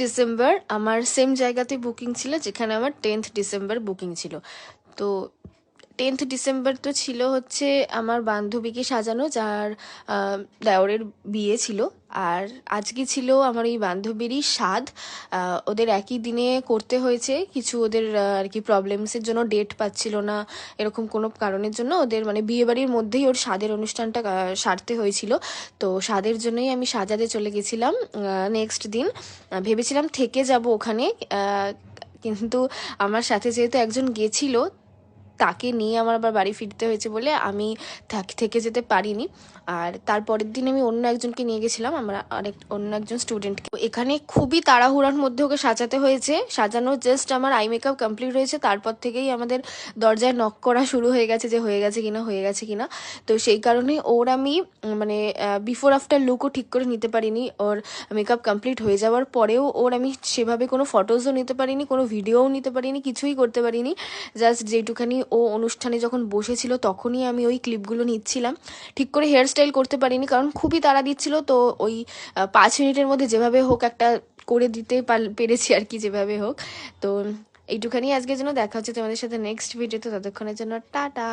December আমার same জায়গাতে booking ছিল যেখানে আমার 10th ডিসেম্বর বুকিং ছিল। তো 10th ডিসেম্বর তো ছিল হচ্ছে আমার বান্ধবীকে সাজানো, যার দেওরের বিয়ে ছিল। আর আজকে ছিল আমার এই বান্ধবীরই স্বাদ। ওদের একই দিনে করতে হয়েছে, কিছু ওদের আর কি প্রবলেমসের জন্য ডেট পাচ্ছিল না, এরকম কোনো কারণের জন্য ওদের মানে বিয়েবাড়ির মধ্যেই ওর স্বাদের অনুষ্ঠানটা সারতে হয়েছিল। তো স্বাদের জন্যই আমি সাজাতে চলে গেছিলাম নেক্সট দিন। ভেবেছিলাম থেকে যাব ওখানে, কিন্তু আমার সাথে যেহেতু একজন গেছিল, তাকে নিয়ে আমার আবার বাড়ি ফিরতে হয়েছে বলে আমি থেকে যেতে পারিনি। আর তারপরের দিন আমি অন্য একজনকে নিয়ে গেছিলাম, আমরা অন্য একজন স্টুডেন্টকে। এখানে খুবই তাড়াহুড়ার মধ্যে ওকে সাজাতে হয়েছে। সাজানো জাস্ট আমার আই মেকআপ কমপ্লিট হয়েছে, তারপর থেকেই আমাদের দরজায় নক করা শুরু হয়ে গেছে যে হয়ে গেছে কিনা। তো সেই কারণে ওর আমি মানে বিফোর আফটার লুকও ঠিক করে নিতে পারিনি। ওর মেকআপ কমপ্লিট হয়ে যাওয়ার পরেও ওর আমি সেভাবে কোনো ফটোজও নিতে পারিনি, কোনো ভিডিওও নিতে পারিনি, কিছুই করতে পারিনি। জাস্ট যেটুখানি ও অনুষ্ঠানে যখন বসেছিল তখনই আমি ওই ক্লিপগুলো নিচ্ছিলাম। ঠিক করে হেয়ার স্টাইল করতে পারিনি, কারণ খুবই তাড়া দিচ্ছিল। তো ওই 5 মিনিটের মধ্যে যেভাবে হোক একটা করে দিতে পেরেছি আর কি, যেভাবে হোক। তো এইটুখানি আজকের জন্য। দেখা হচ্ছে তোমাদের সাথে নেক্সট ভিডিওতে, ততক্ষণের জন্য টাটা।